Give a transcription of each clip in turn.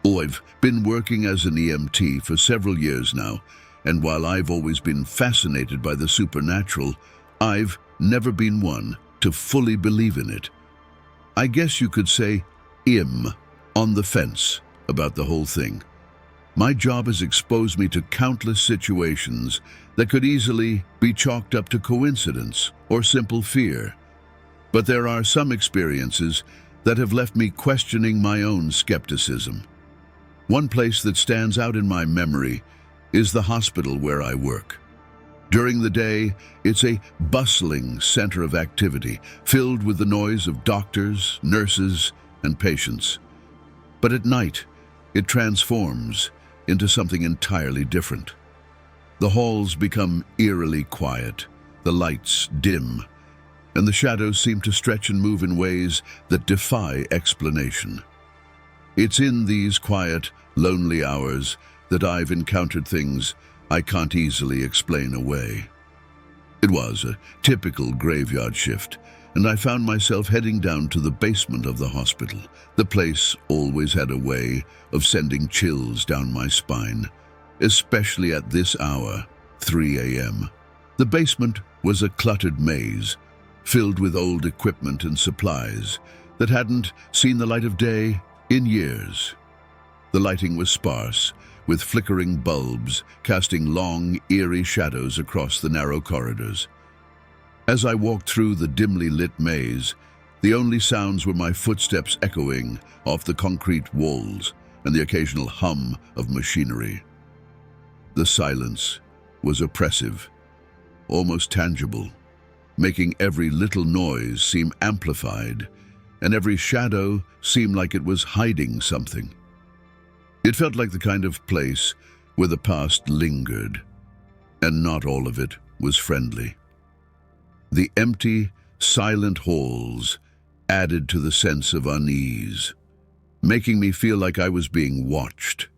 Oh, I've been working as an EMT for several years now, and while I've always been fascinated by the supernatural, I've never been one to fully believe in it. I guess you could say on the fence about the whole thing. My job has exposed me to countless situations that could easily be chalked up to coincidence or simple fear. But there are some experiences that have left me questioning my own skepticism. One place that stands out in my memory is the hospital where I work. During the day, it's a bustling center of activity, filled with the noise of doctors, nurses, and patients. But at night, it transforms into something entirely different. The halls become eerily quiet, the lights dim, and the shadows seem to stretch and move in ways that defy explanation. It's in these quiet, lonely hours that I've encountered things I can't easily explain away. It was a typical graveyard shift, and I found myself heading down to the basement of the hospital. The place always had a way of sending chills down my spine, especially at this hour, 3 a.m. The basement was a cluttered maze, filled with old equipment and supplies that hadn't seen the light of day in years. The lighting was sparse, with flickering bulbs casting long, eerie shadows across the narrow corridors. As I walked through the dimly lit maze, the only sounds were my footsteps echoing off the concrete walls and the occasional hum of machinery. The silence was oppressive, almost tangible, making every little noise seem amplified and every shadow seem like it was hiding something. It felt like the kind of place where the past lingered, and not all of it was friendly. The empty, silent halls added to the sense of unease, making me feel like I was being watched,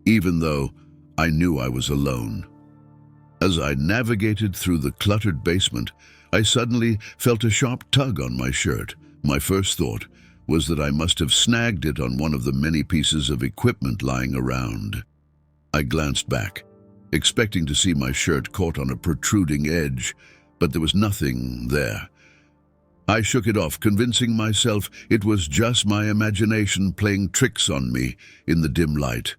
even though I knew I was alone. As I navigated through the cluttered basement, I suddenly felt a sharp tug on my shirt. My first thought was that I must have snagged it on one of the many pieces of equipment lying around. I glanced back, expecting to see my shirt caught on a protruding edge, but there was nothing there. I shook it off, convincing myself it was just my imagination playing tricks on me in the dim light.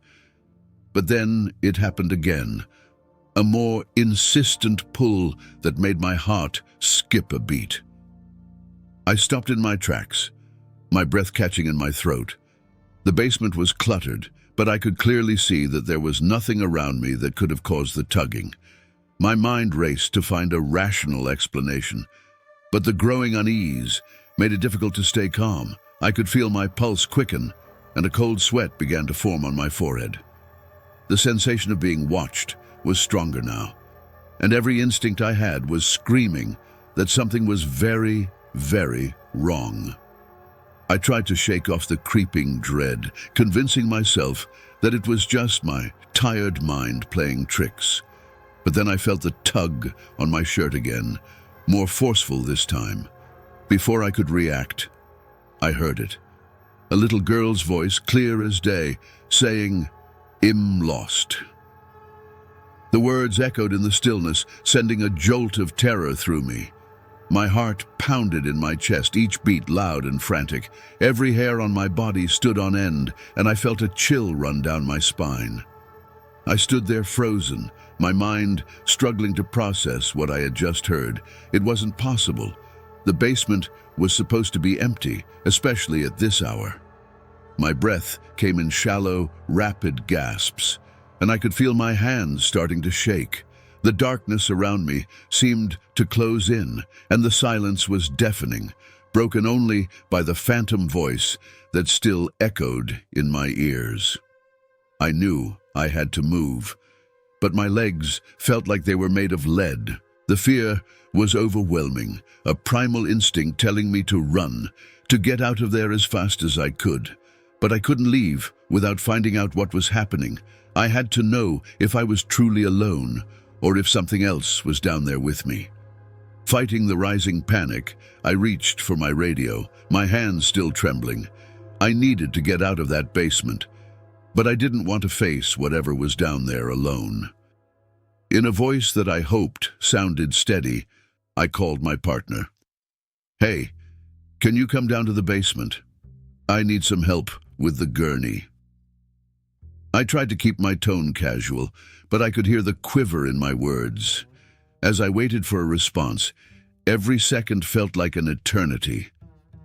But then it happened again, a more insistent pull that made my heart skip a beat. I stopped in my tracks, my breath catching in my throat. The basement was cluttered, but I could clearly see that there was nothing around me that could have caused the tugging. My mind raced to find a rational explanation, but the growing unease made it difficult to stay calm. I could feel my pulse quicken, and a cold sweat began to form on my forehead. The sensation of being watched was stronger now, and every instinct I had was screaming that something was very, very wrong. I tried to shake off the creeping dread, convincing myself that it was just my tired mind playing tricks. But then I felt the tug on my shirt again, more forceful this time. Before I could react, I heard it. A little girl's voice, clear as day, saying, "I'm lost." The words echoed in the stillness, sending a jolt of terror through me. My heart pounded in my chest, each beat loud and frantic. Every hair on my body stood on end, and I felt a chill run down my spine. I stood there frozen, my mind struggling to process what I had just heard. It wasn't possible. The basement was supposed to be empty, especially at this hour. My breath came in shallow, rapid gasps, and I could feel my hands starting to shake. The darkness around me seemed to close in, and the silence was deafening, broken only by the phantom voice that still echoed in my ears. I knew I had to move, but my legs felt like they were made of lead. The fear was overwhelming, a primal instinct telling me to run, to get out of there as fast as I could. But I couldn't leave without finding out what was happening. I had to know if I was truly alone, or if something else was down there with me. Fighting the rising panic, I reached for my radio, my hands still trembling. I needed to get out of that basement. but I didn't want to face whatever was down there alone. In a voice that I hoped sounded steady, I called my partner. "Hey, can you come down to the basement? I need some help with the gurney." I tried to keep my tone casual, but I could hear the quiver in my words. As I waited for a response, every second felt like an eternity.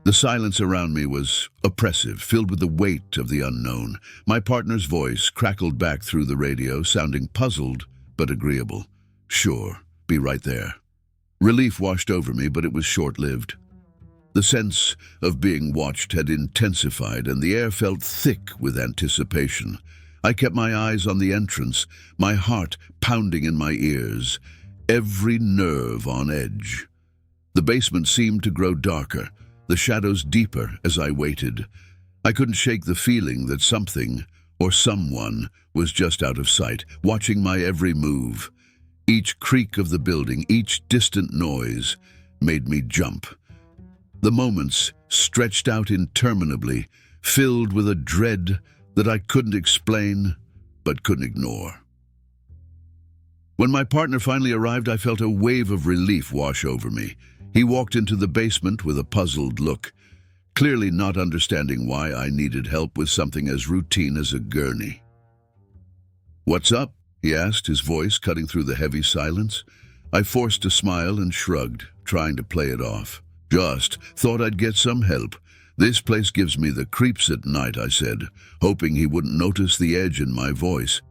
The silence around me was oppressive, filled with the weight of the unknown. My partner's voice crackled back through the radio, sounding puzzled but agreeable. "Sure, be right there." Relief washed over me, but it was short-lived. The sense of being watched had intensified, and the air felt thick with anticipation. I kept my eyes on the entrance, my heart pounding in my ears, every nerve on edge. The basement seemed to grow darker, the shadows deeper as I waited. I couldn't shake the feeling that something, or someone, was just out of sight, watching my every move. Each creak of the building, each distant noise, made me jump. The moments stretched out interminably, filled with a dread that I couldn't explain, but couldn't ignore. When my partner finally arrived, I felt a wave of relief wash over me. He walked into the basement with a puzzled look, clearly not understanding why I needed help with something as routine as a gurney. "What's up?" he asked, his voice cutting through the heavy silence. I forced a smile and shrugged, trying to play it off. "Just thought I'd get some help. This place gives me the creeps at night," I said, hoping he wouldn't notice the edge in my voice.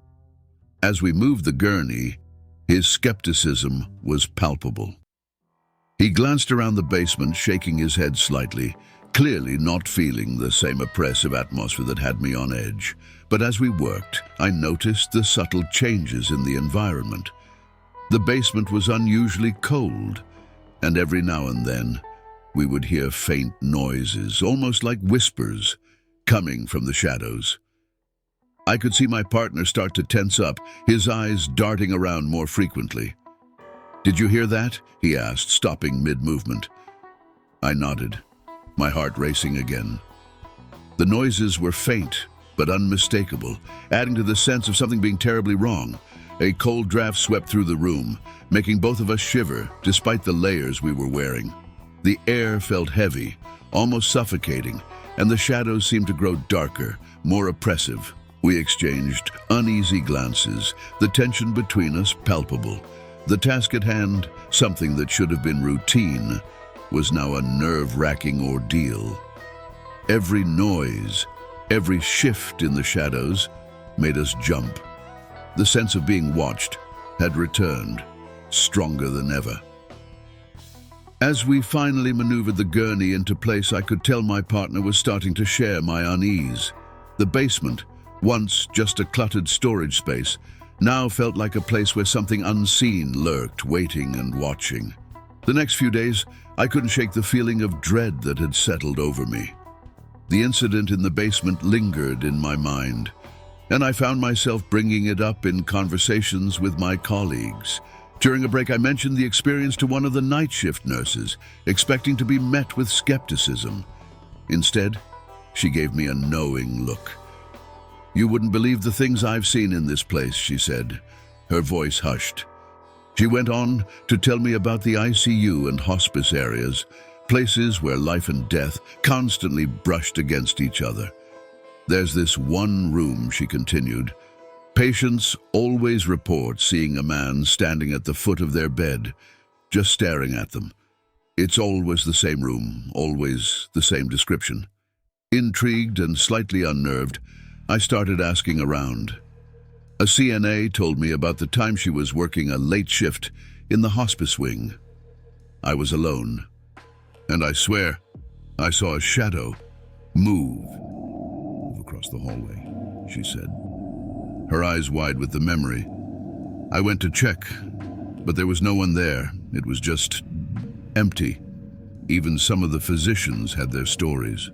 As we moved the gurney, his skepticism was palpable. He glanced around the basement, shaking his head slightly, clearly not feeling the same oppressive atmosphere that had me on edge. But as we worked, I noticed the subtle changes in the environment. The basement was unusually cold, and every now and then, we would hear faint noises, almost like whispers, coming from the shadows. I could see my partner start to tense up, his eyes darting around more frequently. "Did you hear that?" he asked, stopping mid-movement. I nodded, my heart racing again. The noises were faint, but unmistakable, adding to the sense of something being terribly wrong. A cold draft swept through the room, making both of us shiver, despite the layers we were wearing. The air felt heavy, almost suffocating, and the shadows seemed to grow darker, more oppressive. We exchanged uneasy glances, the tension between us palpable. The task at hand, something that should have been routine, was now a nerve-wracking ordeal. Every noise, every shift in the shadows, made us jump. The sense of being watched had returned, stronger than ever. As we finally maneuvered the gurney into place, I could tell my partner was starting to share my unease. The basement, once just a cluttered storage space, now felt like a place where something unseen lurked, waiting and watching. The next few days, I couldn't shake the feeling of dread that had settled over me. The incident in the basement lingered in my mind, and I found myself bringing it up in conversations with my colleagues. During a break, I mentioned the experience to one of the night shift nurses, expecting to be met with skepticism. Instead, she gave me a knowing look. "You wouldn't believe the things I've seen in this place," she said. Her voice hushed. She went on to tell me about the ICU and hospice areas, places where life and death constantly brushed against each other. "There's this one room," she continued. "Patients always report seeing a man standing at the foot of their bed, just staring at them. It's always the same room, always the same description." Intrigued and slightly unnerved, I started asking around. A CNA told me about the time she was working a late shift in the hospice wing. I was alone, and I swear I saw a shadow move across the hallway, she said, her eyes wide with the memory. I went to check, but there was no one there. It was just empty. Even some of the physicians had their stories.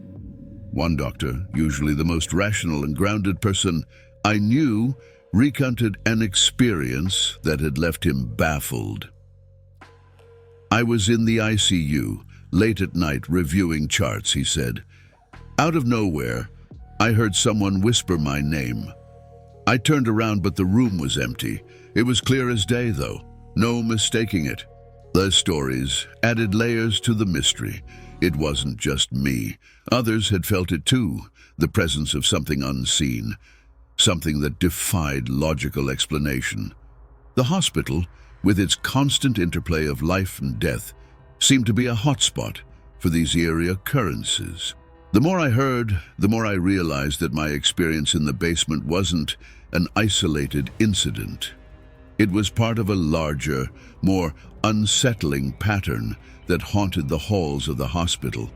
One doctor, usually the most rational and grounded person I knew, recounted an experience that had left him baffled. "I was in the ICU, late at night reviewing charts," he said. "Out of nowhere, I heard someone whisper my name. I turned around, but the room was empty. It was clear as day, though. No mistaking it. The stories added layers to the mystery. It wasn't just me. Others had felt it too, the presence of something unseen, something that defied logical explanation. The hospital, with its constant interplay of life and death, seemed to be a hotspot for these eerie occurrences. The more I heard, the more I realized that my experience in the basement wasn't an isolated incident. It was part of a larger, more unsettling pattern that haunted the halls of the hospital,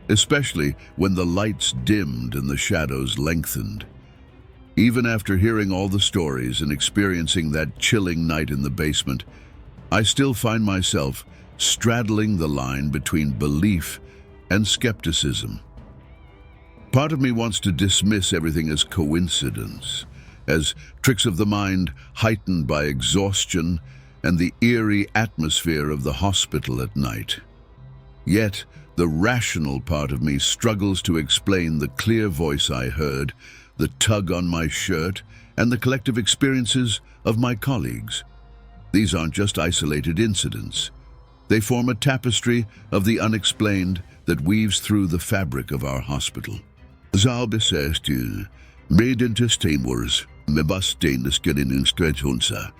especially when the lights dimmed and the shadows lengthened. Even after hearing all the stories and experiencing that chilling night in the basement, I still find myself straddling the line between belief and skepticism. Part of me wants to dismiss everything as coincidence, as tricks of the mind heightened by exhaustion and the eerie atmosphere of the hospital at night. Yet, the rational part of me struggles to explain the clear voice I heard, the tug on my shirt, and the collective experiences of my colleagues. These aren't just isolated incidents. They form a tapestry of the unexplained that weaves through the fabric of our hospital. Zal besest made into steamwars, me bas steendes in stretch hunsa.